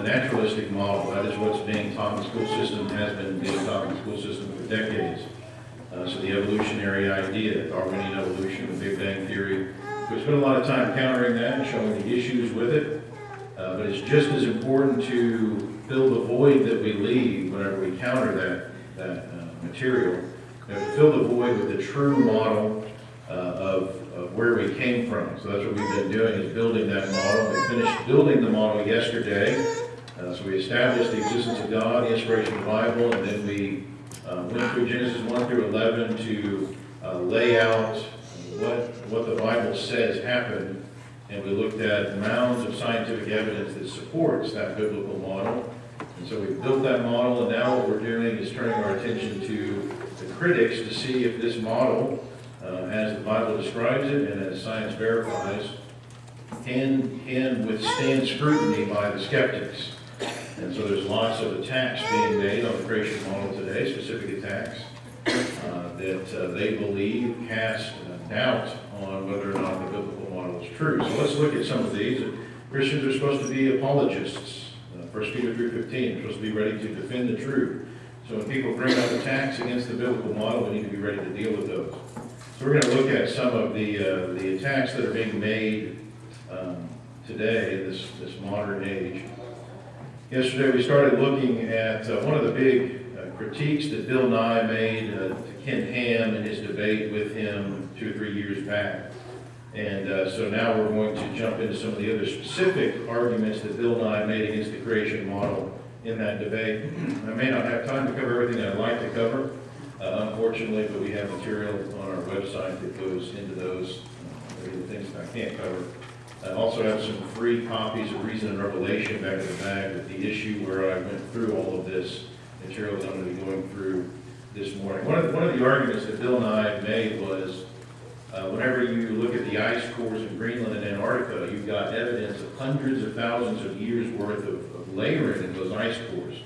naturalistic model. That is what's being taught in the school system, has been being taught in the school system for decades. So the evolutionary idea, Darwinian evolution, the Big Bang Theory. We spent a lot of time countering that and showing the issues with it. But it's just as important to fill the void that we leave whenever we counter that material. We have to fill the void with the true model of where we came from. So that's what we've been doing, is building that model. We finished building the model yesterday. So we established the existence of God, the inspiration of the Bible, and then we went through Genesis 1 through 11 to lay out what the Bible says happened. And we looked at mounds of scientific evidence that supports that biblical model. And so we built that model, and now what we're doing is turning our attention to the critics to see if this model, as the Bible describes it and as science verifies, can withstand scrutiny by the skeptics. And so there's lots of attacks being made on the creation model today, specific attacks, that they believe cast doubt on whether or not the biblical model is true. So let's look at some of these. Christians are supposed to be apologists. 1 Peter 3:15, we're supposed to be ready to defend the truth. So when people bring up attacks against the biblical model, we need to be ready to deal with those. So we're going to look at some of the attacks that are being made today in this modern age. Yesterday we started looking at one of the big critiques that Bill Nye made to Ken Ham in his debate with him 2 or 3 years back. And so now we're going to jump into some of the other specific arguments that Bill Nye made against the creation model in that debate. I may not have time to cover everything I'd like to cover, unfortunately, but we have material on our website that goes into those things that I can't cover. I also have some free copies of Reason and Revelation back in the bag with the issue where I went through all of this material that I'm going to be going through this morning. One of the arguments that Bill Nye made was whenever you look at the ice cores in Greenland and Antarctica, you've got evidence of hundreds of thousands of years worth of layering in those ice cores.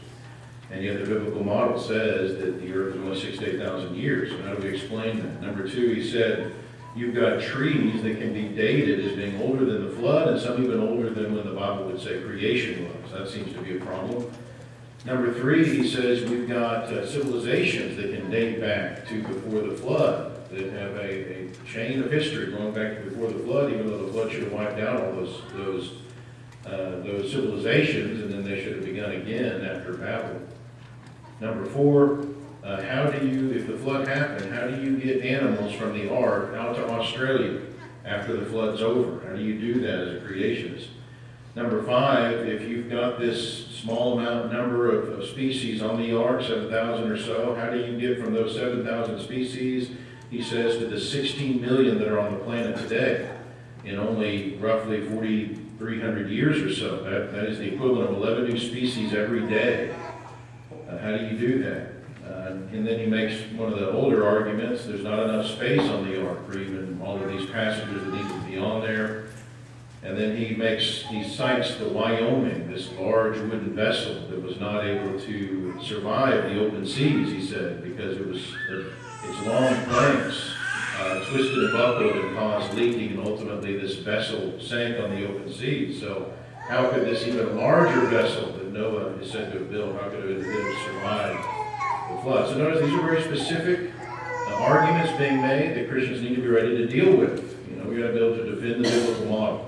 And yet the biblical model says that the earth is only 6,000 to 8,000 years. So how do we explain that? Number two, he said, you've got trees that can be dated as being older than the flood, and some even older than when the Bible would say creation was. That seems to be a problem. Number three, he says we've got civilizations that can date back to before the flood, that have a chain of history going back to before the flood, even though the flood should have wiped out all those civilizations, and then they should have begun again after Babel. Number four, how do you, if the flood happened, how do you get animals from the ark out to Australia after the flood's over? How do you do that as a creationist? Number five, if you've got this small number of species on the ark, 7,000 or so, how do you get from those 7,000 species, he says, to the 16 million that are on the planet today in only roughly 4,300 years or so? That is the equivalent of 11 new species every day. How do you do that? And then he makes one of the older arguments, there's not enough space on the ark for even all of these passengers that need to be on there. And then he cites the Wyoming, this large wooden vessel that was not able to survive the open seas, he said, because its long planks twisted and buckled and caused leaking, and ultimately this vessel sank on the open seas. So how could this even larger vessel that Noah is said to have built, how could it have survived the flood? So notice these are very specific arguments being made that Christians need to be ready to deal with. We've got to be able to defend the biblical model.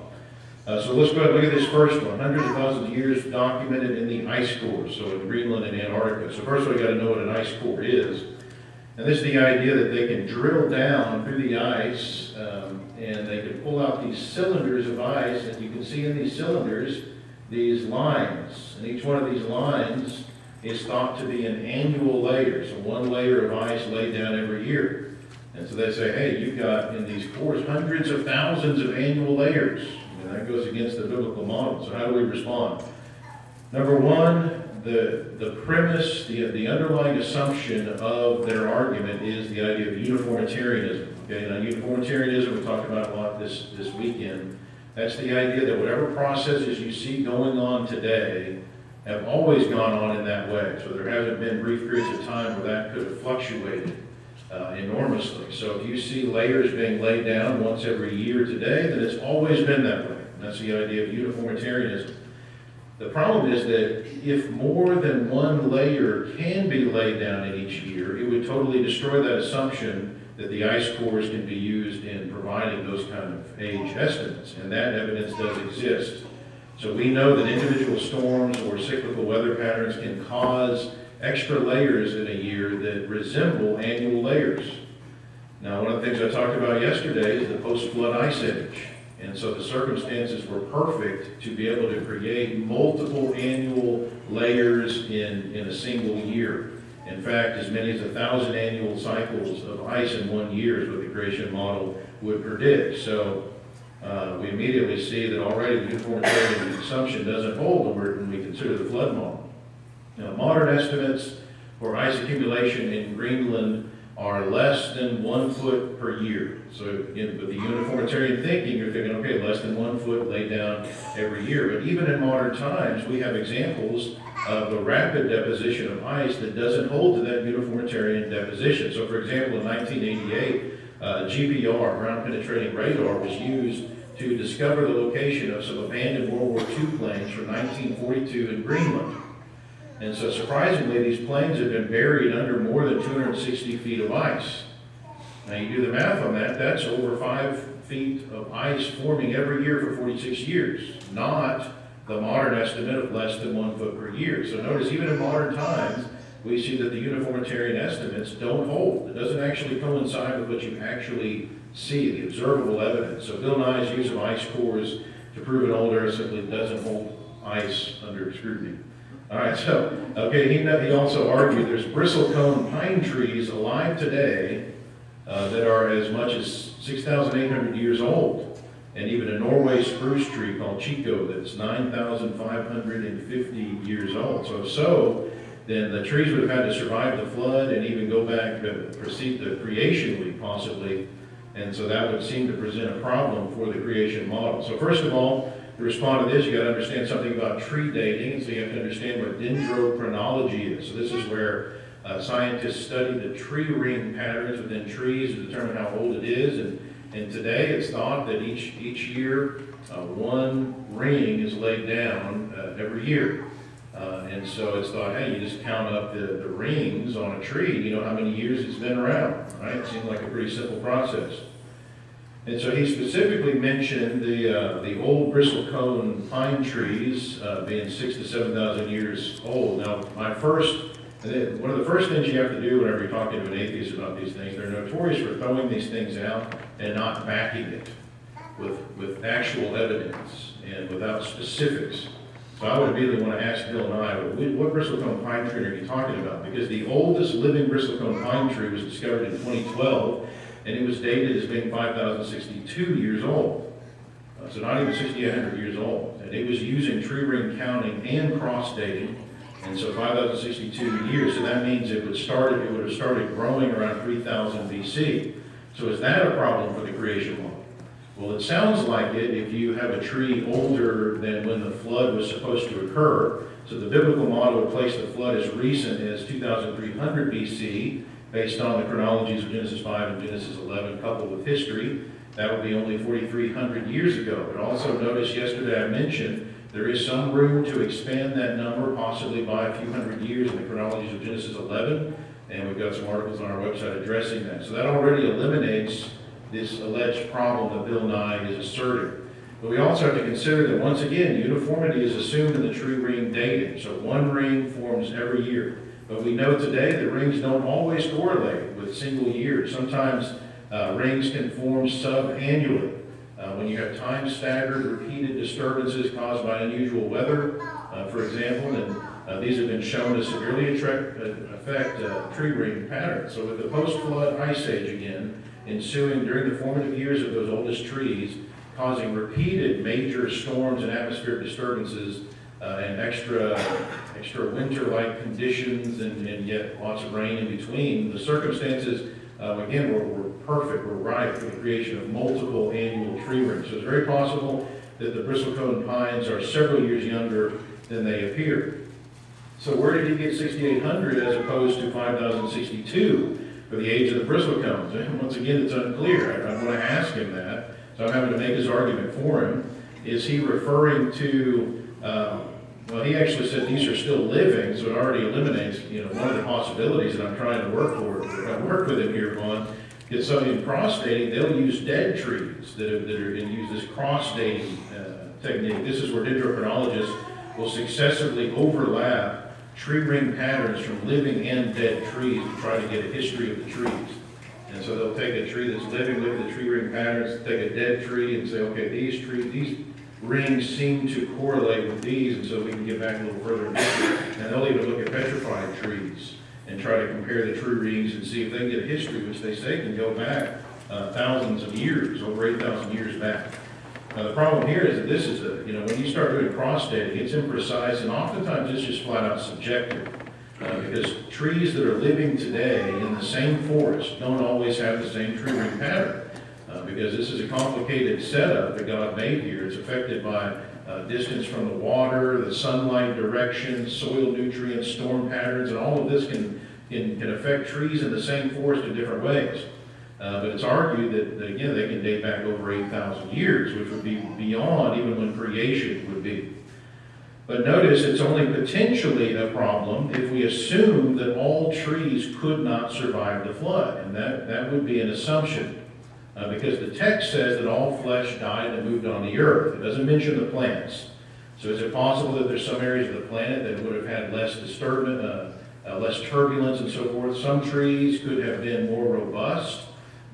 So let's go ahead and look at this first one. Hundreds of thousands of years documented in the ice cores, so in Greenland and Antarctica. So first of all, you got to know what an ice core is. And this is the idea that they can drill down through the ice and they can pull out these cylinders of ice, and you can see in these cylinders these lines. And each one of these lines is thought to be an annual layer, so one layer of ice laid down every year. And so they say, hey, you've got in these cores hundreds of thousands of annual layers. And that goes against the biblical model. So how do we respond? Number one, the premise, the underlying assumption of their argument is the idea of uniformitarianism. Okay, now uniformitarianism we talked about a lot this weekend. That's the idea that whatever processes you see going on today have always gone on in that way. So there hasn't been brief periods of time where that could have fluctuated enormously. So if you see layers being laid down once every year today, then it's always been that way. And that's the idea of uniformitarianism. The problem is that if more than one layer can be laid down in each year, it would totally destroy that assumption that the ice cores can be used in providing those kind of age estimates, and that evidence does exist. So we know that individual storms or cyclical weather patterns can cause extra layers in a year that resemble annual layers. Now, one of the things I talked about yesterday is the post-flood ice age. And so the circumstances were perfect to be able to create multiple annual layers in a single year. In fact, as many as 1,000 annual cycles of ice in 1 year is what the creation model would predict. So we immediately see that already the uniformitarian assumption doesn't hold when we consider the flood model. Now, modern estimates for ice accumulation in Greenland are less than 1 foot per year. So again, with the uniformitarian thinking, you're thinking, okay, less than 1 foot laid down every year. But even in modern times, we have examples of the rapid deposition of ice that doesn't hold to that uniformitarian deposition. So for example, in 1988, GPR, ground penetrating radar, was used to discover the location of some abandoned World War II planes from 1942 in Greenland. And so surprisingly, these planes have been buried under more than 260 feet of ice. Now you do the math on that, that's over 5 feet of ice forming every year for 46 years, not the modern estimate of less than 1 foot per year. So notice, even in modern times, we see that the uniformitarian estimates don't hold. It doesn't actually coincide with what you actually see, the observable evidence. So Bill Nye's use of ice cores to prove an old Earth simply doesn't hold ice under scrutiny. All right, so, okay, he also argued there's bristlecone pine trees alive today that are as much as 6,800 years old, and even a Norway spruce tree called Chico that's 9,550 years old. So then the trees would have had to survive the flood and even go back to precede the creation week possibly, and so that would seem to present a problem for the creation model. So first of all, to respond to this, you got to understand something about tree dating, and so you have to understand what dendrochronology is. So this is where scientists study the tree ring patterns within trees to determine how old it is. And today it's thought that each year one ring is laid down every year. And so it's thought, hey, you just count up the rings on a tree, you know how many years it's been around, right? It seems like a pretty simple process. And so he specifically mentioned the old bristlecone pine trees being 6,000 to 7,000 years old. Now, one of the first things you have to do whenever you're talking to an atheist about these things, they're notorious for throwing these things out and not backing it with actual evidence and without specifics. So I would immediately want to ask Bill Nye, what bristlecone pine tree are you talking about? Because the oldest living bristlecone pine tree was discovered in 2012, and it was dated as being 5,062 years old. So not even 6,800 years old. And it was using tree ring counting and cross dating, and so 5,062 years. So that means it would have started growing around 3000 BC. So is that a problem for the creation model? Well, it sounds like it if you have a tree older than when the flood was supposed to occur. So the biblical model would place the flood as recent as 2,300 BC, based on the chronologies of Genesis 5 and Genesis 11, coupled with history. That would be only 4,300 years ago. But also notice yesterday I mentioned there is some room to expand that number, possibly by a few hundred years in the chronologies of Genesis 11, and we've got some articles on our website addressing that. So that already eliminates this alleged problem that Bill Nye is asserting. But we also have to consider that, once again, uniformity is assumed in the tree ring dating. So one ring forms every year. But we know today that rings don't always correlate with single years. Sometimes rings can form sub-annually. When you have time-staggered, repeated disturbances caused by unusual weather, for example, and these have been shown to severely affect tree ring patterns. So with the post-flood ice age again, ensuing during the formative years of those oldest trees, causing repeated major storms and atmospheric disturbances, and extra winter-like conditions, and yet lots of rain in between. The circumstances, again, were perfect, were ripe for the creation of multiple annual tree rings. So it's very possible that the bristlecone pines are several years younger than they appear. So where did he get 6,800 as opposed to 5,062 for the age of the bristlecones? And once again, it's unclear. I want to ask him that. So I'm having to make his argument for him. Is he referring to Well, he actually said these are still living, so it already eliminates, one of the possibilities that I'm trying to work with him here on. Get somebody in cross dating, they'll use dead trees that are going to use this cross dating technique. This is where dendrochronologists will successively overlap tree ring patterns from living and dead trees to try to get a history of the trees. And so they'll take a tree that's living, look at the tree ring patterns, take a dead tree and say, okay, these rings seem to correlate with these, and so we can get back a little further in history. And they'll even look at petrified trees and try to compare the tree rings and see if they can get a history, which they say can go back thousands of years, over 8,000 years back. Now the problem here is that this is when you start doing cross dating, it's imprecise, and oftentimes it's just flat out subjective. Because trees that are living today in the same forest don't always have the same tree ring pattern. Because this is a complicated setup that God made here. It's affected by distance from the water, the sunlight direction, soil nutrients, storm patterns, and all of this can affect trees in the same forest in different ways. But it's argued that, again, they can date back over 8,000 years, which would be beyond even when creation would be. But notice it's only potentially a problem if we assume that all trees could not survive the flood, and that would be an assumption. Because the text says that all flesh died and moved on the earth. It doesn't mention the plants. So is it possible that there's some areas of the planet that would have had less disturbance, less turbulence and so forth? Some trees could have been more robust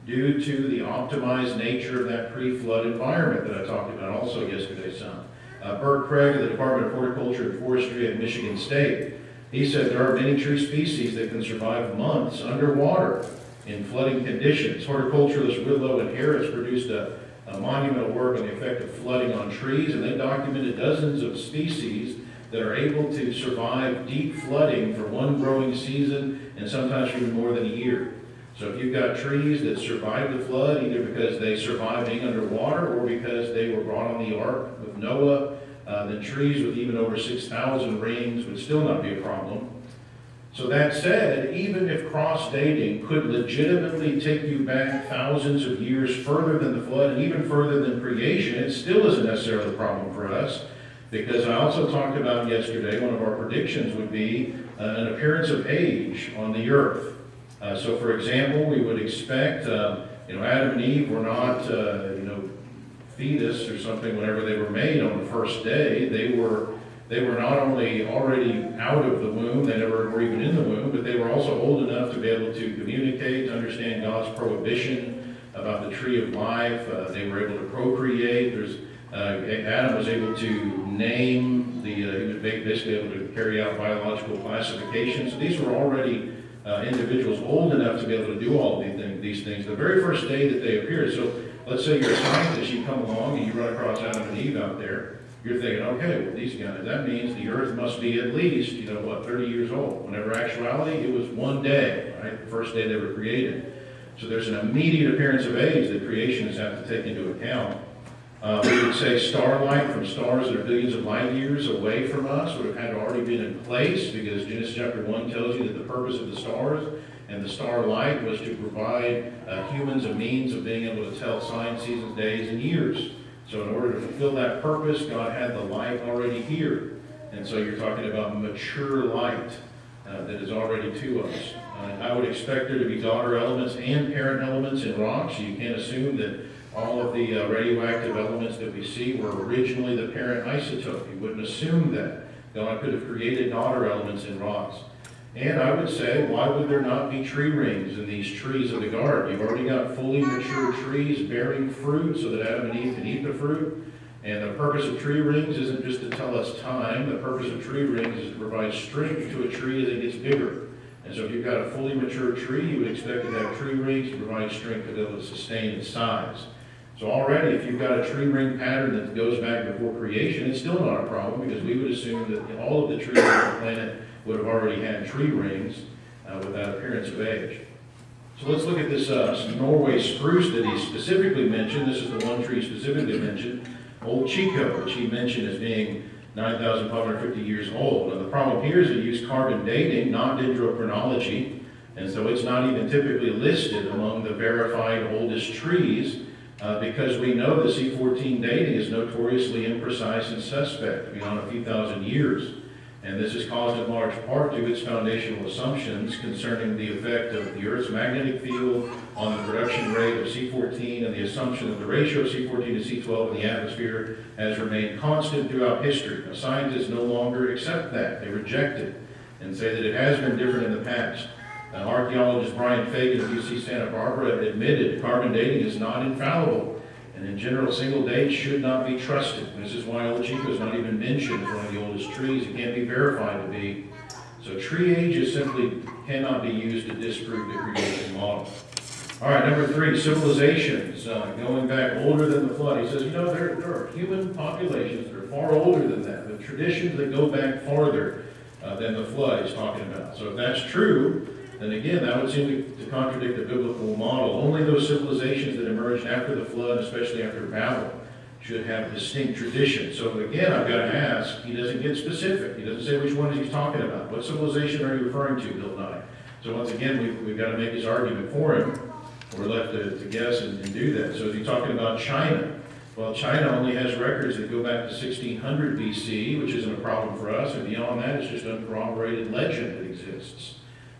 due to the optimized nature of that pre-flood environment that I talked about also yesterday some. Bert Craig of the Department of Horticulture and Forestry at Michigan State, he said there are many tree species that can survive months underwater in flooding conditions. Horticulturalists Whitlow and Harris produced a monumental work on the effect of flooding on trees, and they documented dozens of species that are able to survive deep flooding for one growing season and sometimes for even more than a year. So if you've got trees that survived the flood, either because they survived being underwater or because they were brought on the ark with Noah, then trees with even over 6,000 rings would still not be a problem. So that said, even if cross-dating could legitimately take you back thousands of years further than the flood and even further than creation, it still isn't necessarily a problem for us, because I also talked about yesterday, one of our predictions would be an appearance of age on the earth. So for example, we would expect, Adam and Eve were not, fetus or something whenever they were made on the first day. They were not only already out of the womb, they never were even in the womb, but they were also old enough to be able to communicate, to understand God's prohibition about the tree of life. They were able to procreate. Adam was able to name, he was basically able to carry out biological classification. So these were already individuals old enough to be able to do all of these things. The very first day that they appeared, so let's say you're a scientist, you come along and you run across Adam and Eve out there. You're thinking, okay, well, these guys, that means the earth must be at least, 30 years old. Whenever actuality, it was one day, right? The first day they were created. So there's an immediate appearance of age that creationists have to take into account. We would say starlight from stars that are billions of light years away from us would have had to already been in place, because Genesis chapter 1 tells you that the purpose of the stars and the starlight was to provide humans a means of being able to tell signs, seasons, days, and years. So in order to fulfill that purpose, God had the light already here. And so you're talking about mature light that is already to us. I would expect there to be daughter elements and parent elements in rocks. You can't assume that all of the radioactive elements that we see were originally the parent isotope. You wouldn't assume that. God could have created daughter elements in rocks. And I would say, why would there not be tree rings in these trees of the garden? You've already got fully mature trees bearing fruit so that Adam and Eve can eat the fruit. And the purpose of tree rings isn't just to tell us time. The purpose of tree rings is to provide strength to a tree as it gets bigger. And so if you've got a fully mature tree, you would expect to have tree rings to provide strength to be able to sustain its size. So already, if you've got a tree ring pattern that goes back before creation, it's still not a problem, because we would assume that all of the trees on the planet would have already had tree rings with that appearance of age. So let's look at this Norway spruce that he specifically mentioned. This is the one tree specifically mentioned, Old Chico, which he mentioned as being 9,550 years old. Now the problem here is he used carbon dating, not dendrochronology, and so it's not even typically listed among the verified oldest trees because we know the C14 dating is notoriously imprecise and suspect beyond a few thousand years. And this is caused in large part to its foundational assumptions concerning the effect of the Earth's magnetic field on the production rate of C14 and the assumption that the ratio of C14 to C12 in the atmosphere has remained constant throughout history. Now, scientists no longer accept that. They reject it and say that it has been different in the past. Archaeologist Brian Fagan of UC Santa Barbara admitted carbon dating is not infallible, and in general, single dates should not be trusted. This is why Old Chico is not even mentioned as one of the oldest trees. It can't be verified to be. So tree ages simply cannot be used to disprove the creation model. All right, number 3, civilizations going back older than the flood. He says, there are human populations that are far older than that, the traditions that go back farther than the flood he's talking about. So if that's true, then again, that would seem to contradict the biblical model. Only those civilizations that emerged after the flood, especially after Babel, should have distinct traditions. So again, I've got to ask, he doesn't get specific. He doesn't say which one he's talking about. What civilization are you referring to, Bill Nye? So once again, we've got to make his argument for him. We're left to guess and do that. So is he talking about China? Well, China only has records that go back to 1600 BC, which isn't a problem for us. And beyond that, it's just uncorroborated legend that exists.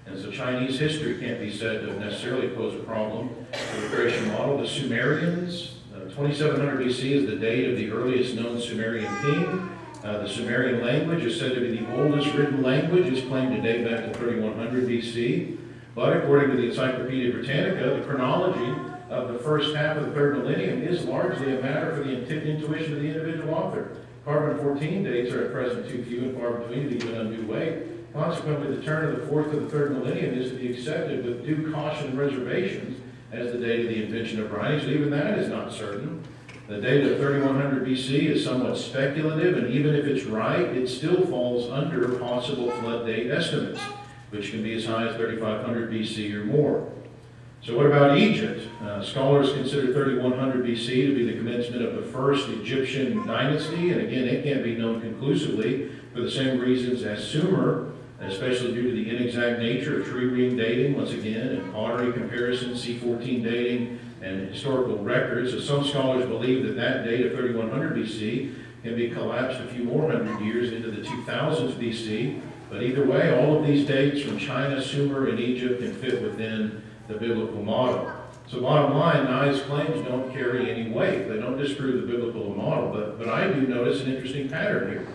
And so Chinese history can't be said to necessarily pose a problem for the creation model. The Sumerians, 2700 BC is the date of the earliest known Sumerian king. The Sumerian language is said to be the oldest written language. It's claimed to date back to 3100 BC. But according to the Encyclopedia Britannica, the chronology of the first half of the third millennium is largely a matter for the intuition of the individual author. Carbon-14 dates are at present too few and far between to give an undue weight. Consequently, the turn of the fourth to the third millennium is to be accepted with due caution and reservations as the date of the invention of writing. So even that is not certain. The date of 3100 BC is somewhat speculative, and even if it's right, it still falls under possible flood date estimates, which can be as high as 3500 BC or more. So what about Egypt? Scholars consider 3100 BC to be the commencement of the first Egyptian dynasty, and again, it can't be known conclusively for the same reasons as Sumer, especially due to the inexact nature of tree ring dating, once again, and pottery comparisons, C14 dating, and historical records. So some scholars believe that that date of 3100 BC can be collapsed a few more hundred years into the 2000s BC. But either way, all of these dates from China, Sumer, and Egypt can fit within the biblical model. So bottom line, Nye's claims don't carry any weight. They don't disprove the biblical model, but I do notice an interesting pattern here.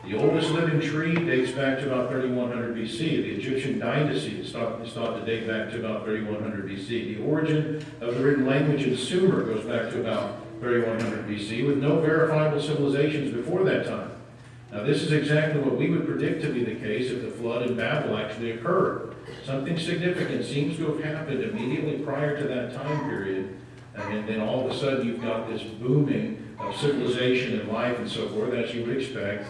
The oldest living tree dates back to about 3100 BC. The Egyptian dynasty is thought to date back to about 3100 BC. The origin of the written language in Sumer goes back to about 3100 BC, with no verifiable civilizations before that time. Now, this is exactly what we would predict to be the case if the flood in Babel actually occurred. Something significant seems to have happened immediately prior to that time period, and then all of a sudden you've got this booming of civilization and life and so forth, as you would expect,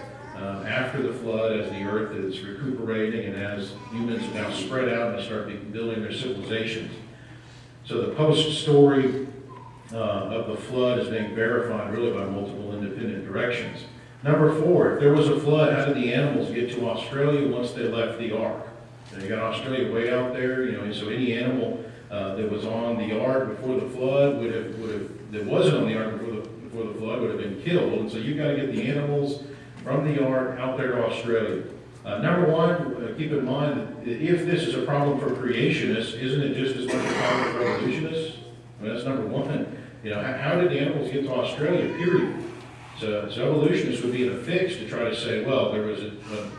after the flood, as the earth is recuperating and as humans are now spread out and start building their civilizations. So the post-story of the flood is being verified really by multiple independent directions. Number 4, if there was a flood, how did the animals get to Australia once they left the ark? Now, you got Australia way out there, so any animal that was on the ark before the flood that wasn't on the ark before the flood would have been killed. And so you've got to get the animals from the ark out there to Australia. Number 1, keep in mind that if this is a problem for creationists, isn't it just as much a problem for evolutionists? I mean, that's number 1. How did the animals get to Australia, period? So evolutionists would be in a fix to try to say, well, there was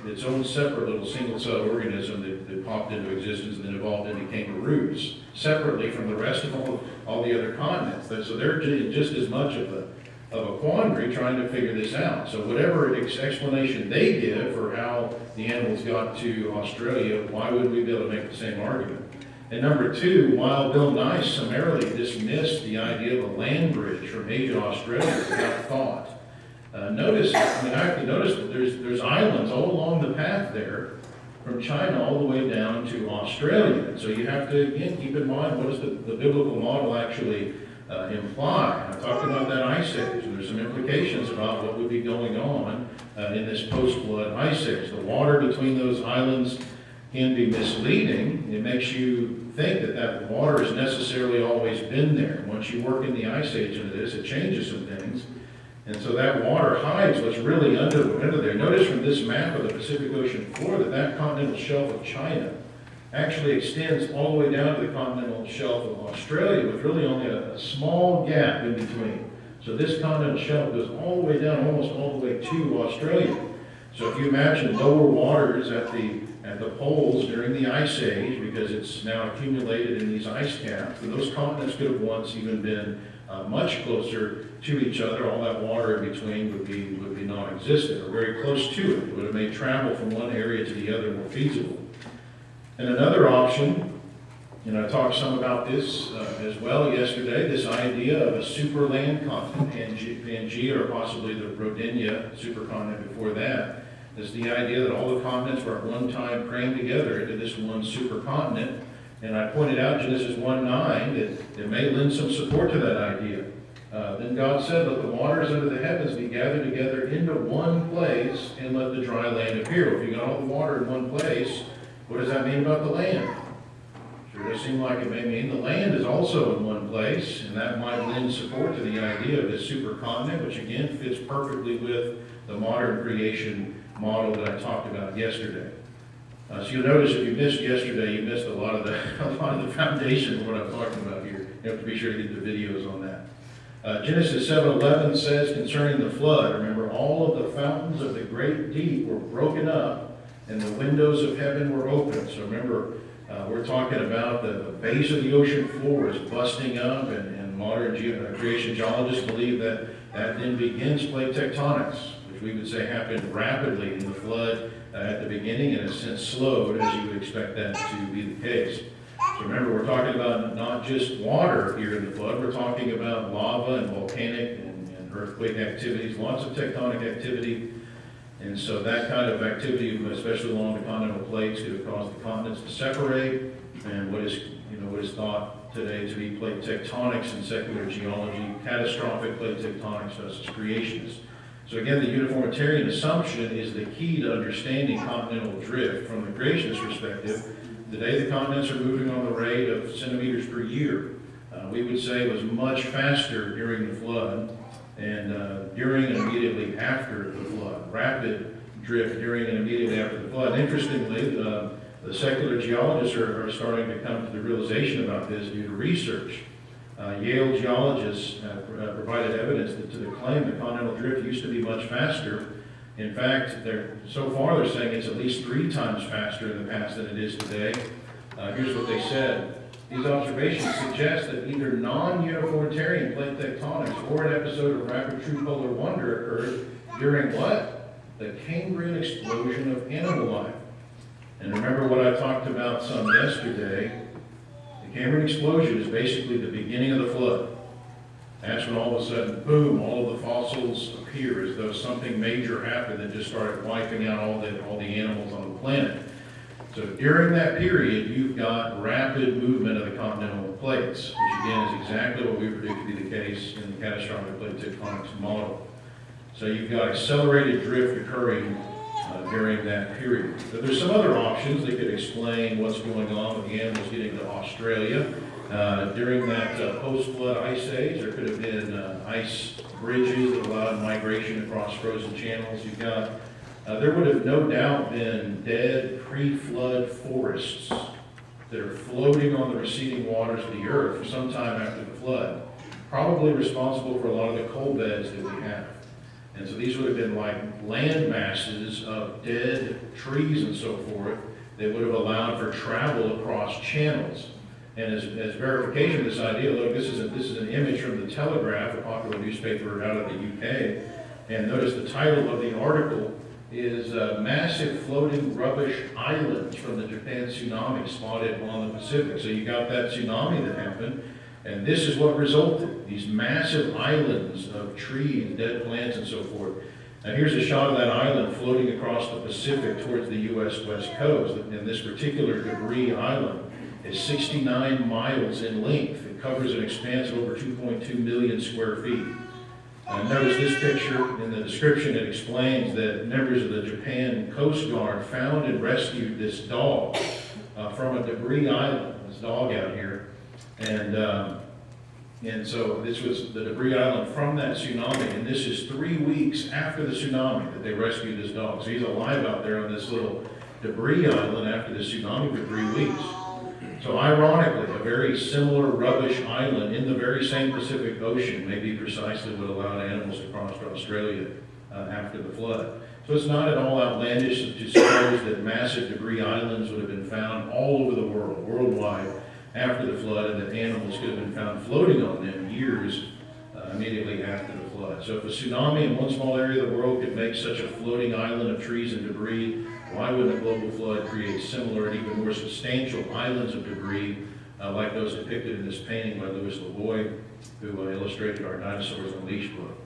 its own separate little single-celled organism that popped into existence and then evolved into kangaroos, separately from the rest of all the other continents. So they're just as much of a quandary trying to figure this out. So whatever explanation they give for how the animals got to Australia, why wouldn't we be able to make the same argument? And number 2, while Bill Nye summarily dismissed the idea of a land bridge from Asia to Australia without thought, notice that there's islands all along the path there, from China all the way down to Australia. So you have to, again, keep in mind, what does the biblical model actually imply? I talked about that ice age, and there's some implications about what would be going on in this post-flood ice age. The water between those islands can be misleading. It makes you think that that water has necessarily always been there. Once you work in the ice age into this, it changes some things. And so that water hides what's really under there. Notice from this map of the Pacific Ocean floor that that continental shelf of China actually extends all the way down to the continental shelf of Australia with really only a small gap in between. So this continental shelf goes all the way down, almost all the way to Australia. So if you imagine lower waters at the poles during the ice age, because it's now accumulated in these ice caps, and those continents could have once even been much closer to each other. All that water in between would be non-existent, or very close to it. It would have made travel from one area to the other more feasible. And another option, and I talked some about this as well yesterday, this idea of a superland continent, Pangea, or possibly the Rodinia supercontinent before that, is the idea that all the continents were at one time crammed together into this one supercontinent. And I pointed out Genesis 1:9 that it may lend some support to that idea. Then God said, let the waters under the heavens be gathered together into one place, and let the dry land appear. Well, if you got all the water in one place, what does that mean about the land? Sure does seem like it may mean the land is also in one place, and that might lend support to the idea of this supercontinent, which again fits perfectly with the modern creation model that I talked about yesterday. So you'll notice if you missed yesterday, you missed a lot of the foundation of what I'm talking about here. You have to be sure to get the videos on that. Genesis 7:11 says concerning the flood, remember, all of the fountains of the great deep were broken up, and the windows of heaven were opened. So remember, we're talking about the base of the ocean floor is busting up, and modern creation geologists believe that then begins plate tectonics, which we would say happened rapidly in the flood at the beginning, and has since slowed, as you would expect that to be the case. So remember, we're talking about not just water here in the flood, we're talking about lava and volcanic and earthquake activities, lots of tectonic activity. And so that kind of activity, especially along the continental plates, could have caused the continents to separate, and what is thought today to be plate tectonics in secular geology, catastrophic plate tectonics to us as creationists. So again, the uniformitarian assumption is the key to understanding continental drift. From the creationist perspective, today the continents are moving on the rate of centimeters per year. We would say it was much faster during the flood, and during and immediately after the flood. Rapid drift during and immediately after the flood. And interestingly, the secular geologists are starting to come to the realization about this due to research. Yale geologists provided evidence to the claim that continental drift used to be much faster. In fact, so far they're saying it's at least 3 times faster in the past than it is today. Here's what they said. These observations suggest that either non-uniformitarian plate tectonics or an episode of rapid true polar wonder occurred during what? The Cambrian explosion of animal life. And remember what I talked about some yesterday. The Cambrian explosion is basically the beginning of the flood. That's when all of a sudden, boom, all of the fossils appear as though something major happened that just started wiping out all the animals on the planet. So during that period, you've got rapid movement of the continental plates, which again is exactly what we predict to be the case in the catastrophic plate tectonics model. So you've got accelerated drift occurring during that period. But there's some other options that could explain what's going on with the animals getting to Australia. During that post-flood ice age, there could have been ice bridges that allowed migration across frozen channels. You've got there would have no doubt been dead pre-flood forests that are floating on the receding waters of the earth for some time after the flood, probably responsible for a lot of the coal beds that we have. And so these would have been like land masses of dead trees and so forth that would have allowed for travel across channels. And as verification of this idea, look, this is an image from the Telegraph, a popular newspaper out of the UK. And notice the title of the article is Massive Floating Rubbish Islands from the Japan Tsunami Spotted on the Pacific. So you got that tsunami that happened, and this is what resulted. These massive islands of trees, dead plants, and so forth. Now here's a shot of that island floating across the Pacific towards the U.S. West Coast. And this particular debris island is 69 miles in length. It covers an expanse of over 2.2 million square feet. Notice this picture in the description. It explains that members of the Japan Coast Guard found and rescued this dog from a debris island, this dog out here. And so this was the debris island from that tsunami, and this is 3 weeks after the tsunami that they rescued this dog. So he's alive out there on this little debris island after the tsunami for 3 weeks. So ironically, a very similar rubbish island in the very same Pacific Ocean may be precisely what allowed animals to cross to Australia after the flood. So it's not at all outlandish to suppose that massive debris islands would have been found all over the world, worldwide, after the flood, and that animals could have been found floating on them years immediately after the flood. So if a tsunami in one small area of the world could make such a floating island of trees and debris, why wouldn't a global flood create similar and even more substantial islands of debris like those depicted in this painting by Louis Lavoie, who illustrated our Dinosaurs Unleashed book?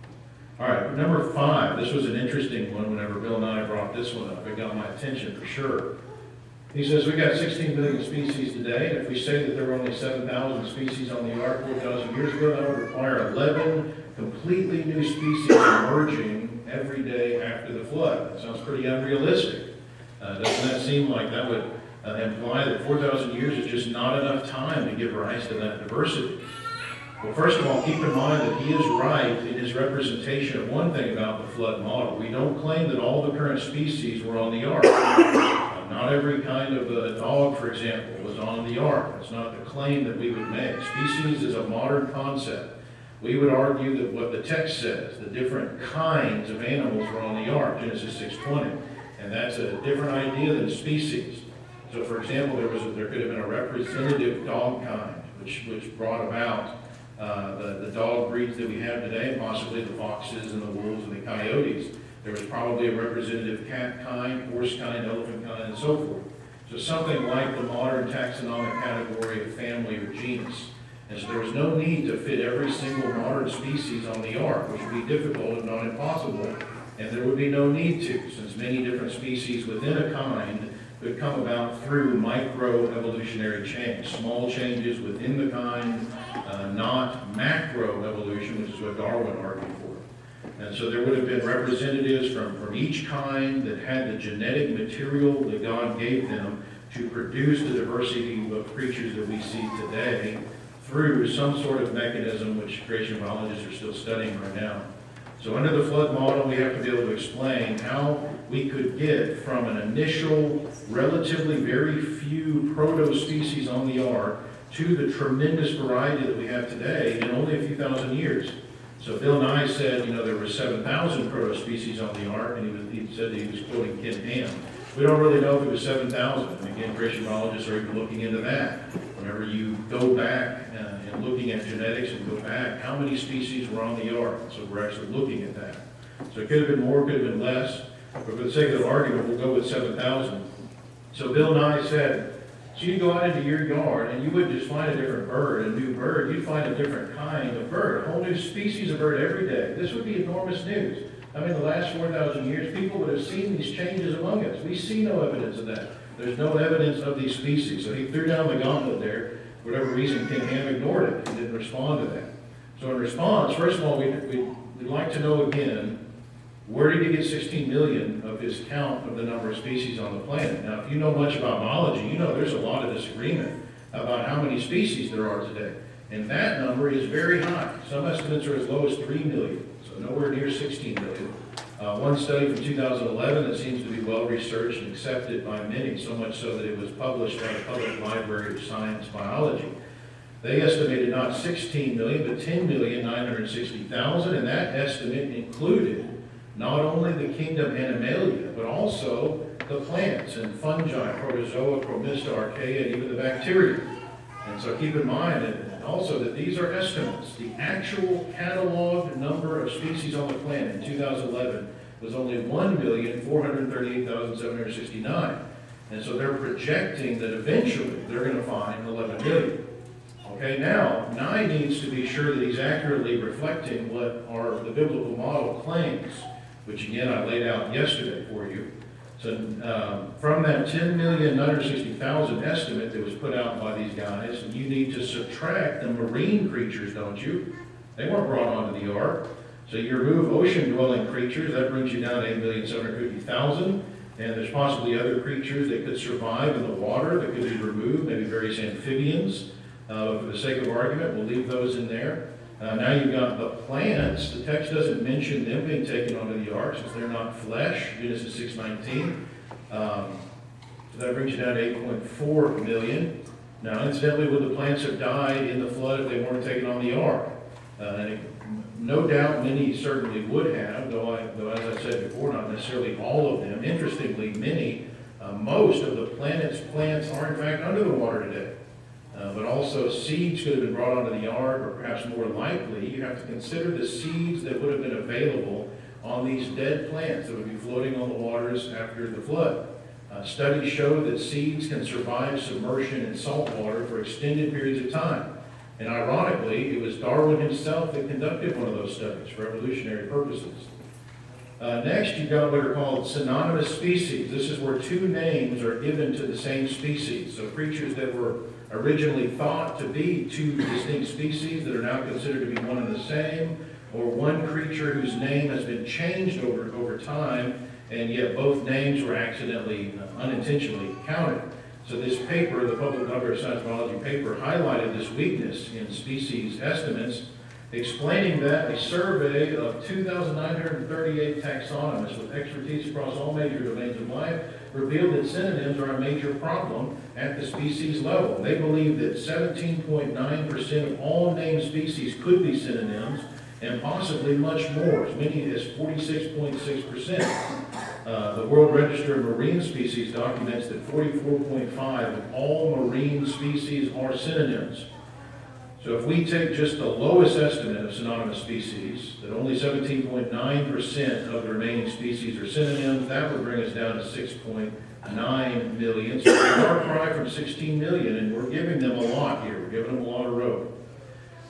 All right, number 5. This was an interesting one whenever Bill and I brought this one up. It got my attention for sure. He says, we got 16 billion species today, and if we say that there were only 7,000 species on the ark 4,000 years ago, that would require 11 completely new species emerging every day after the flood. That sounds pretty unrealistic. Doesn't that seem like that would imply that 4,000 years is just not enough time to give rise to that diversity? Well, first of all, keep in mind that he is right in his representation of one thing about the flood model. We don't claim that all the current species were on the ark. Not every kind of a dog, for example, was on the ark. That's not the claim that we would make. Species is a modern concept. We would argue that what the text says, the different kinds of animals were on the ark, Genesis 6:20, and that's a different idea than species. So, for example, there could have been a representative dog kind, which brought about the dog breeds that we have today, possibly the foxes and the wolves and the coyotes. There was probably a representative cat kind, horse kind, elephant kind, and so forth. So something like the modern taxonomic category of family or genus. And so there was no need to fit every single modern species on the ark, which would be difficult if not impossible. And there would be no need to, since many different species within a kind could come about through microevolutionary change, small changes within the kind, not macroevolution, which is what Darwin argued for. And so there would have been representatives from each kind that had the genetic material that God gave them to produce the diversity of creatures that we see today through some sort of mechanism which creation biologists are still studying right now. So under the flood model, we have to be able to explain how we could get from an initial, relatively very few proto-species on the ark to the tremendous variety that we have today in only a few thousand years. So Bill Nye said, there were 7,000 proto-species on the ark, and he said that he was quoting Ken Ham. We don't really know if it was 7,000. And again, creation biologists are even looking into that. Whenever you go back and looking at genetics and go back, how many species were on the ark? So we're actually looking at that. So it could have been more, could have been less, but for the sake of the argument, we'll go with 7,000. So Bill Nye said, so you go out into your yard and you wouldn't just find a different bird, a new bird, you'd find a different kind of bird, a whole new species of bird every day. This would be enormous news. I mean, the last 4,000 years, people would have seen these changes among us. We see no evidence of that. There's no evidence of these species. So he threw down the gauntlet there. For whatever reason, King Ham ignored it. He didn't respond to that. So in response, first of all, we'd like to know again, where did he get 16 million of his count of the number of species on the planet? Now, if you know much about biology, you know there's a lot of disagreement about how many species there are today. And that number is very high. Some estimates are as low as 3 million, so nowhere near 16 million. One study from 2011 that seems to be well researched and accepted by many, so much so that it was published by the Public Library of Science Biology. They estimated not 16 million, but 10,960,000, and that estimate included not only the kingdom Animalia, but also the plants and fungi, protozoa, promista, archaea, and even the bacteria. And so keep in mind and also that these are estimates. The actual cataloged number of species on the planet in 2011 was only 1,438,769. And so they're projecting that eventually they're going to find 11 million. Okay, now, Nye needs to be sure that he's accurately reflecting what the biblical model claims, which again I laid out yesterday for you. So from that 10,960,000 estimate that was put out by these guys, you need to subtract the marine creatures, don't you? They weren't brought onto the ark. So you remove ocean-dwelling creatures, that brings you down to 8,750,000. And there's possibly other creatures that could survive in the water that could be removed, maybe various amphibians. For the sake of argument, we'll leave those in there. Now you've got the plants. The text doesn't mention them being taken onto the ark since they're not flesh, Genesis 6:19. So that brings you down to 8.4 million. Now, incidentally, would the plants have died in the flood if they weren't taken on the ark? No doubt many certainly would have, though as I said before, not necessarily all of them. Interestingly, most of the planet's plants are in fact under the water today. But also seeds could have been brought onto the ark, or perhaps more likely, you have to consider the seeds that would have been available on these dead plants that would be floating on the waters after the flood. Studies show that seeds can survive submersion in salt water for extended periods of time. And ironically, it was Darwin himself that conducted one of those studies for evolutionary purposes. Next, you've got what are called synonymous species. This is where two names are given to the same species. So creatures that were originally thought to be two distinct species that are now considered to be one and the same, or one creature whose name has been changed over time, and yet both names were accidentally, unintentionally counted. So this paper, the Public Library of Science Biology paper, highlighted this weakness in species estimates, explaining that a survey of 2,938 taxonomists with expertise across all major domains of life revealed that synonyms are a major problem at the species level. They believe that 17.9% of all named species could be synonyms, and possibly much more, as many as 46.6%. The World Register of Marine Species documents that 44.5% of all marine species are synonyms. So if we take just the lowest estimate of synonymous species, that only 17.9% of the remaining species are synonyms, that would bring us down to 6.9 million. So a far cry from 16 million, and we're giving them a lot here. We're giving them a lot of rope.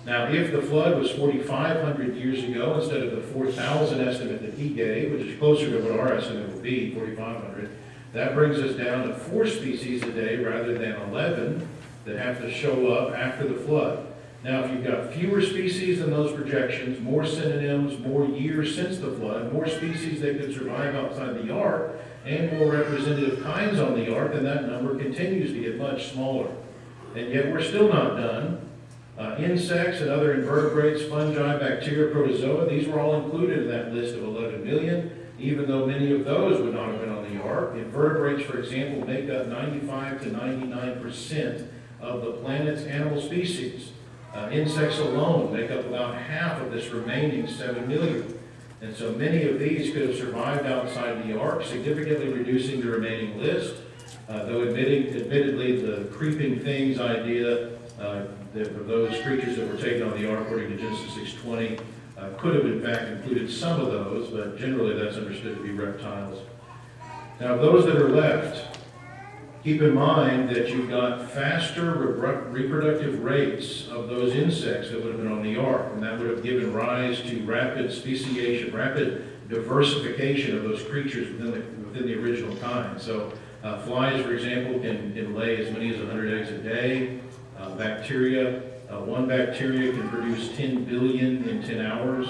Now, if the flood was 4,500 years ago instead of the 4,000 estimate that he gave, which is closer to what our estimate would be, 4,500, that brings us down to 4 species a day rather than 11 that have to show up after the flood. Now, if you've got fewer species than those projections, more synonyms, more years since the flood, more species that could survive outside the ark, and more representative kinds on the ark, then that number continues to get much smaller. And yet we're still not done. Insects and other invertebrates, fungi, bacteria, protozoa, these were all included in that list of 11 million, even though many of those would not have been on the ark. Invertebrates, for example, make up 95 to 99% of the planet's animal species. Insects alone make up about half of this remaining 7 million. And so many of these could have survived outside the ark, significantly reducing the remaining list. Though admittedly, the creeping things idea of those creatures that were taken on the ark, according to Genesis 6:20, could have in fact included some of those, but generally that's understood to be reptiles. Now, those that are left, keep in mind that you've got faster reproductive rates of those insects that would have been on the ark, and that would have given rise to rapid speciation, rapid diversification of those creatures within the original kind. So flies, for example, can lay as many as 100 eggs a day. One bacteria can produce 10 billion in 10 hours.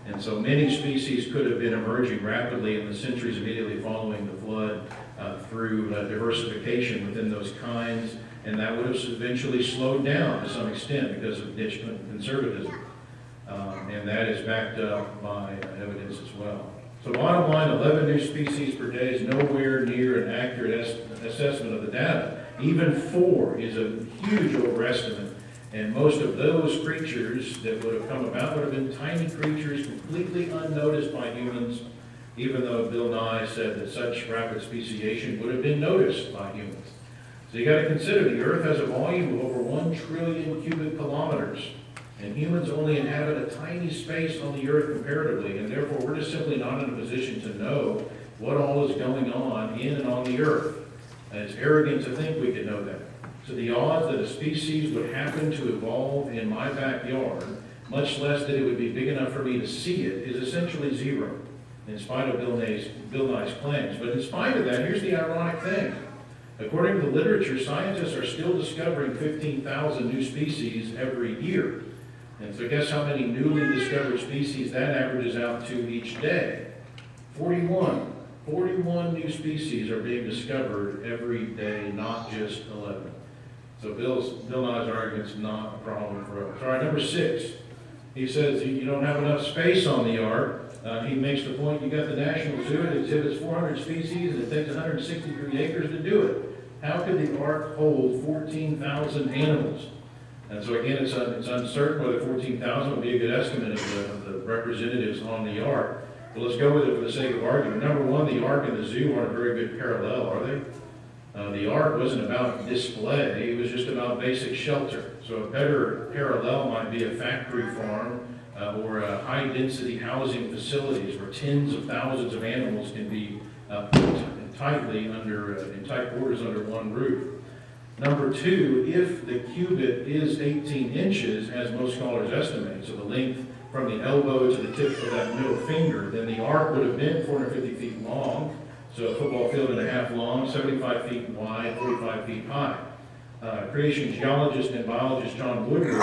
And so many species could have been emerging rapidly in the centuries immediately following the flood through diversification within those kinds. And that would have eventually slowed down to some extent because of niche conservatism. And that is backed up by evidence as well. So bottom line, 11 new species per day is nowhere near an accurate assessment of the data. Even 4 is a huge overestimate, and most of those creatures that would have come about would have been tiny creatures completely unnoticed by humans, even though Bill Nye said that such rapid speciation would have been noticed by humans. So you got to consider the Earth has a volume of over 1 trillion cubic kilometers, and humans only inhabit a tiny space on the Earth comparatively, and therefore we're just simply not in a position to know what all is going on in and on the Earth. And it's arrogant to think we could know that. So the odds that a species would happen to evolve in my backyard, much less that it would be big enough for me to see it, is essentially zero, in spite of Bill Nye's claims. But in spite of that, here's the ironic thing. According to the literature, scientists are still discovering 15,000 new species every year. And so guess how many newly discovered species that averages out to each day? 41. 41 new species are being discovered every day, not just 11. So Bill Nye's argument's not a problem for us. All right, number 6. He says you don't have enough space on the ark. He makes the point, you got the National Zoo, it exhibits 400 species, and it takes 163 acres to do it. How could the ark hold 14,000 animals? And so again, it's uncertain whether 14,000 would be a good estimate of the representatives on the ark. But let's go with it for the sake of argument. Number one, the ark and the zoo aren't a very good parallel, are they? The ark wasn't about display, it was just about basic shelter. So a better parallel might be a factory farm or high-density housing facilities where tens of thousands of animals can be put in tight quarters under one roof. Number two, if the cubit is 18 inches, as most scholars estimate, so the length from the elbow to the tip of that middle finger, then the ark would have been 450 feet long, so a football field and a half long, 75 feet wide, 45 feet high. Creation geologist and biologist John Woodward,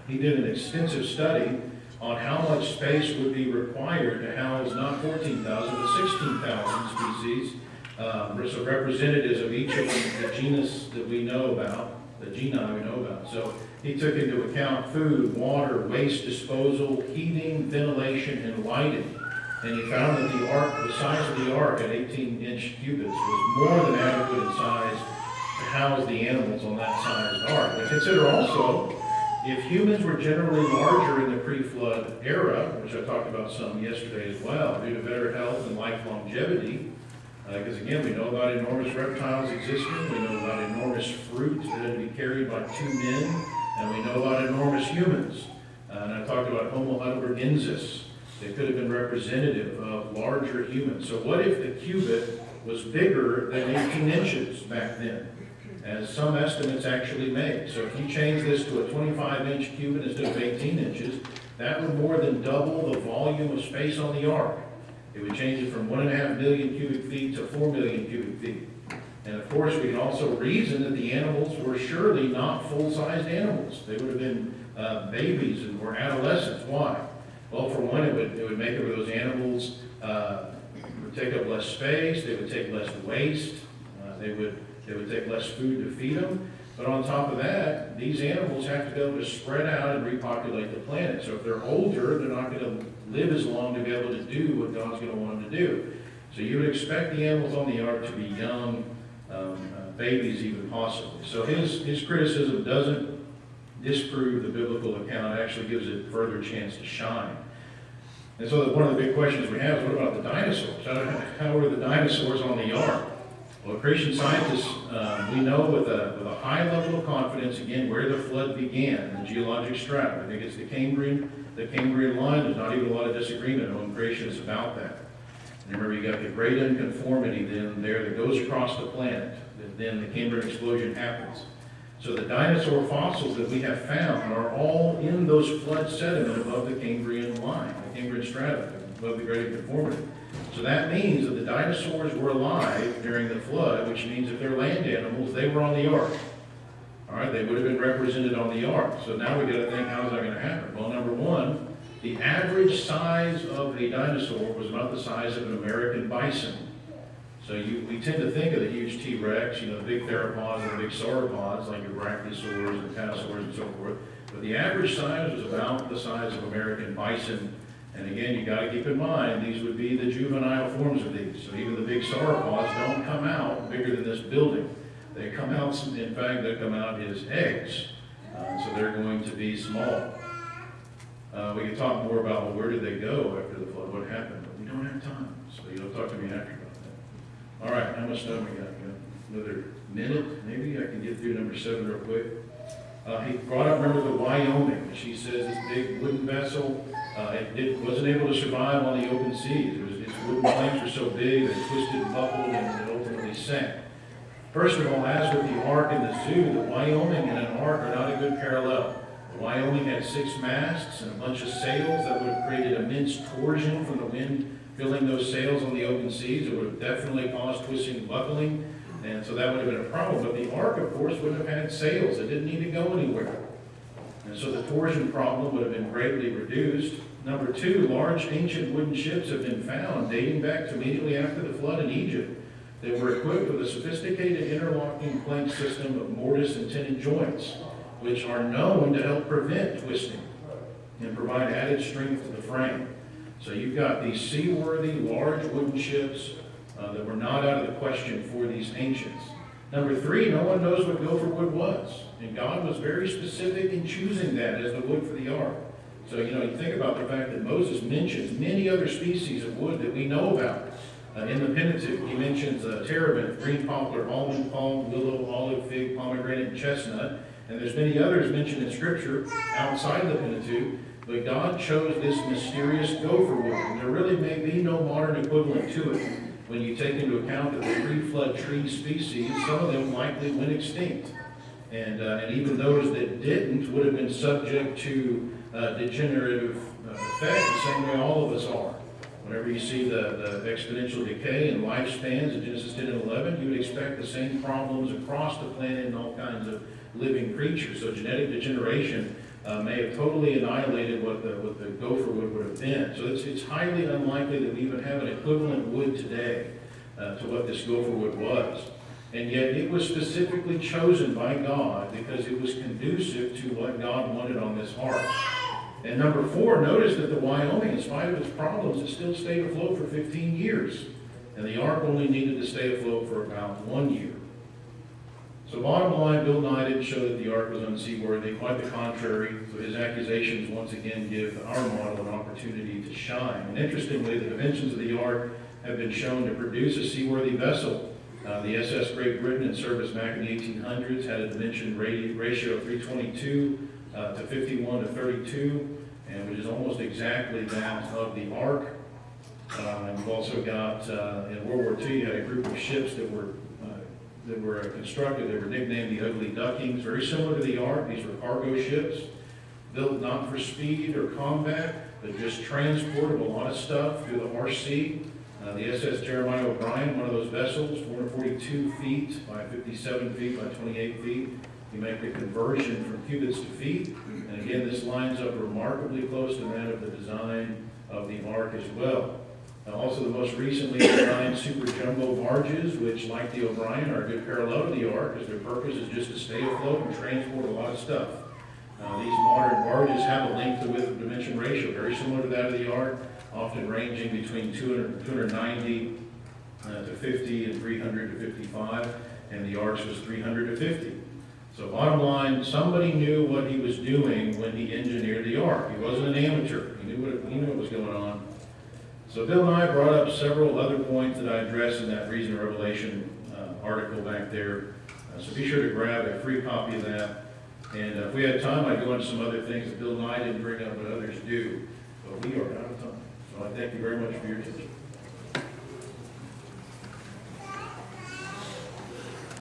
he did an extensive study on how much space would be required to house not 14,000 but 16,000 species, so representatives of each of the genus that we know about, the genii we know about. So he took into account food, water, waste disposal, heating, ventilation, and lighting. And he found that the size of the ark at 18-inch cubits was more than adequate in size to house the animals on that sized ark. But consider also, if humans were generally larger in the pre-flood era, which I talked about some yesterday as well, due to better health and life longevity, because again, we know about enormous reptiles existing, we know about enormous fruit that had to be carried by 2 men, and we know about enormous humans. And I talked about Homo heidelbergensis. They could have been representative of larger humans. So what if the cubit was bigger than 18 inches back then, as some estimates actually make? So if you change this to a 25-inch cubit instead of 18 inches, that would more than double the volume of space on the ark. It would change it from 1.5 million cubic feet to 4 million cubic feet. And of course, we can also reason that the animals were surely not full-sized animals. They would have been babies or adolescents. Why? Well, for one, it would make it where those animals would take up less space, they would take less waste, they would take less food to feed them. But on top of that, these animals have to be able to spread out and repopulate the planet. So if they're older, they're not going to live as long to be able to do what God's going to want them to do. So you would expect the animals on the ark to be young, babies even possibly. So his criticism doesn't disprove the biblical account, it actually gives it further chance to shine. And so one of the big questions we have is, what about the dinosaurs? How were the dinosaurs on the ark? Well, Creation scientists, we know with a high level of confidence, again, where the flood began, the geologic strata. I think it's the Cambrian line. There's not even a lot of disagreement among creationists about that. And remember, you got the great unconformity then there that goes across the planet. Then the Cambrian explosion happens. So the dinosaur fossils that we have found are all in those flood sediment above the Cambrian line, the Cambrian strata, above the great unconformity. So that means that the dinosaurs were alive during the flood, which means if they're land animals, they were on the ark. All right, they would have been represented on the ark. So now we got to think, how is that going to happen? Well, number one, the average size of a dinosaur was about the size of an American bison. So we tend to think of the huge T-Rex, the big theropods and the big sauropods, like your brachiosaurs and pterosaurs and so forth. But the average size was about the size of American bison. And again, you got to keep in mind, these would be the juvenile forms of these. So even the big sauropods don't come out bigger than this building. They come out, in fact, they come out as eggs. So they're going to be small. We can talk more about, well, where did they go after the flood? What happened? But we don't have time. So you'll talk to me after about that. All right, how much time we got? Another minute, maybe? I can get through number 7 real quick. He brought up, remember, the Wyoming. She says this big wooden vessel, it wasn't able to survive on the open seas. Its wooden planks were so big, they twisted and buckled, and it ultimately sank. First of all, as with the ark and the zoo, the Wyoming and an ark are not a good parallel. The Wyoming had 6 masts and a bunch of sails that would have created immense torsion from the wind filling those sails on the open seas. It would have definitely caused twisting and buckling. And so that would have been a problem. But the ark, of course, wouldn't have had sails. It didn't need to go anywhere. And so the torsion problem would have been greatly reduced. Number two, large ancient wooden ships have been found dating back to immediately after the flood in Egypt. They were equipped with a sophisticated interlocking plank system of mortise and tenon joints, which are known to help prevent twisting and provide added strength to the frame. So you've got these seaworthy, large wooden ships that were not out of the question for these ancients. Number three, no one knows what gopher wood was. And God was very specific in choosing that as the wood for the ark. So, you think about the fact that Moses mentions many other species of wood that we know about. In the Pentateuch, he mentions terebinth, green poplar, almond, palm, willow, olive, fig, pomegranate, and chestnut. And there's many others mentioned in Scripture outside of the Pentateuch. But God chose this mysterious gopher wood. And there really may be no modern equivalent to it when you take into account that the pre-flood tree species, some of them likely went extinct. And even those that didn't would have been subject to degenerative effect, the same way all of us are. Whenever you see the exponential decay in lifespans in Genesis 10 and 11, you would expect the same problems across the planet and all kinds of living creatures. So genetic degeneration may have totally annihilated what the gopher wood would have been. So it's highly unlikely that we even have an equivalent wood today to what this gopher wood was. And yet it was specifically chosen by God because it was conducive to what God wanted on this ark. And number four, notice that the Wyoming, in spite of its problems, it still stayed afloat for 15 years. And the ark only needed to stay afloat for about 1 year. So bottom line, Bill Nye didn't show that the ark was unseaworthy. Quite the contrary. So his accusations once again give our model an opportunity to shine. And interestingly, the dimensions of the ark have been shown to produce a seaworthy vessel. The SS Great Britain, in service back in the 1800s, had a dimension ratio of 322 to 51 to 32, and which is almost exactly that of the ark. And we've also got, in World War II, you had a group of ships that were constructed. They were nicknamed the Ugly Ducklings, very similar to the ark. These were cargo ships, built not for speed or combat, but just transport of a lot of stuff through the harsh sea. The SS Jeremiah O'Brien, one of those vessels, 442 feet by 57 feet by 28 feet. You make the conversion from cubits to feet. And again, this lines up remarkably close to that of the design of the ark as well. Also, the most recently designed super jumbo barges, which, like the O'Brien, are a good parallel to the ark, as their purpose is just to stay afloat and transport a lot of stuff. These modern barges have a length to width dimension ratio very similar to that of the ark, often ranging between 290 to 50 and 300 to 55, and the ark's was 300 to 50. So bottom line, somebody knew what he was doing when he engineered the ark. He wasn't an amateur. He knew what was going on. So Bill and I brought up several other points that I addressed in that Reason and Revelation article back there. So be sure to grab a free copy of that. And if we had time, I'd go into some other things that Bill and I didn't bring up, but others do. But we are out of time. So I thank you very much for your attention.